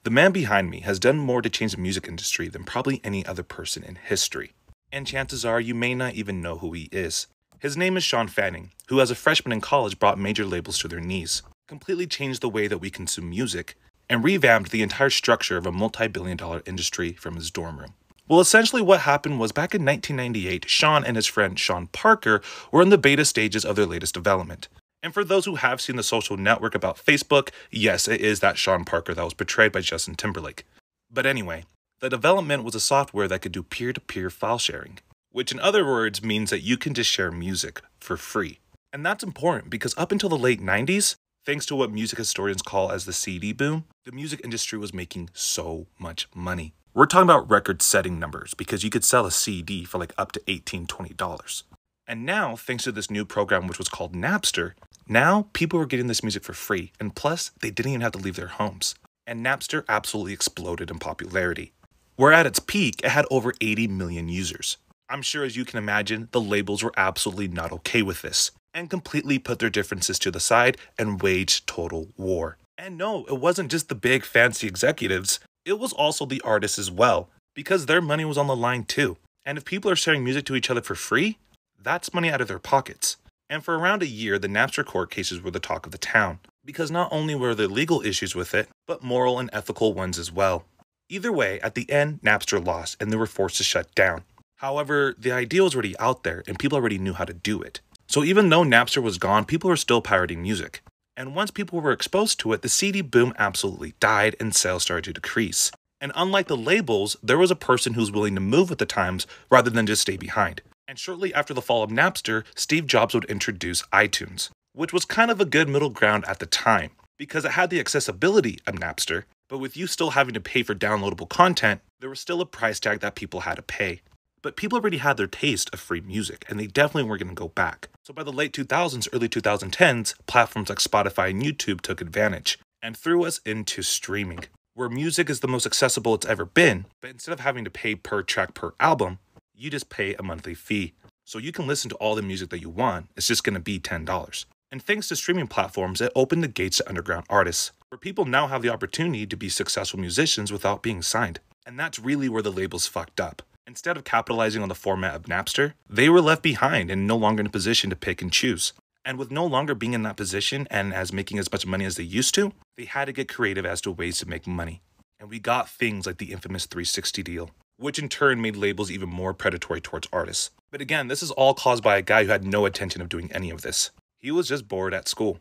The man behind me has done more to change the music industry than probably any other person in history. And chances are you may not even know who he is. His name is Shawn Fanning, who as a freshman in college brought major labels to their knees, completely changed the way that we consume music, and revamped the entire structure of a multi-billion-dollar industry from his dorm room. Well, essentially what happened was back in 1998, Shawn and his friend Sean Parker were in the beta stages of their latest development. And for those who have seen The Social Network about Facebook, yes, it is that Sean Parker that was portrayed by Justin Timberlake. But anyway, the development was a software that could do peer-to-peer file sharing, which in other words means that you can just share music for free. And that's important because up until the late 90s, thanks to what music historians call as the CD boom, the music industry was making so much money. We're talking about record-setting numbers because you could sell a CD for like up to $18, $20. And now, thanks to this new program which was called Napster, now people were getting this music for free, and plus, they didn't even have to leave their homes. And Napster absolutely exploded in popularity. Where at its peak, it had over 80 million users. I'm sure as you can imagine, the labels were absolutely not okay with this, and completely put their differences to the side and waged total war. And no, it wasn't just the big fancy executives, it was also the artists as well, because their money was on the line too. And if people are sharing music to each other for free, that's money out of their pockets. And for around a year, the Napster court cases were the talk of the town, because not only were there legal issues with it, but moral and ethical ones as well. Either way, at the end, Napster lost and they were forced to shut down. However, the idea was already out there and people already knew how to do it. So even though Napster was gone, people were still pirating music. And once people were exposed to it, the CD boom absolutely died and sales started to decrease. And unlike the labels, there was a person who was willing to move with the times rather than just stay behind. And shortly after the fall of Napster, Steve Jobs would introduce iTunes, which was kind of a good middle ground at the time, because it had the accessibility of Napster, but with you still having to pay for downloadable content, there was still a price tag that people had to pay. But people already had their taste of free music, and they definitely were going to go back. So by the late 2000s, early 2010s, platforms like Spotify and YouTube took advantage, and threw us into streaming, where music is the most accessible it's ever been, but instead of having to pay per track per album, you just pay a monthly fee. So you can listen to all the music that you want, it's just going to be $10. And thanks to streaming platforms, it opened the gates to underground artists, where people now have the opportunity to be successful musicians without being signed. And that's really where the labels fucked up. Instead of capitalizing on the format of Napster, they were left behind and no longer in a position to pick and choose. And with no longer being in that position and as making as much money as they used to, they had to get creative as to ways to make money. And we got things like the infamous 360 deal, which in turn made labels even more predatory towards artists. But again, this is all caused by a guy who had no intention of doing any of this. He was just bored at school.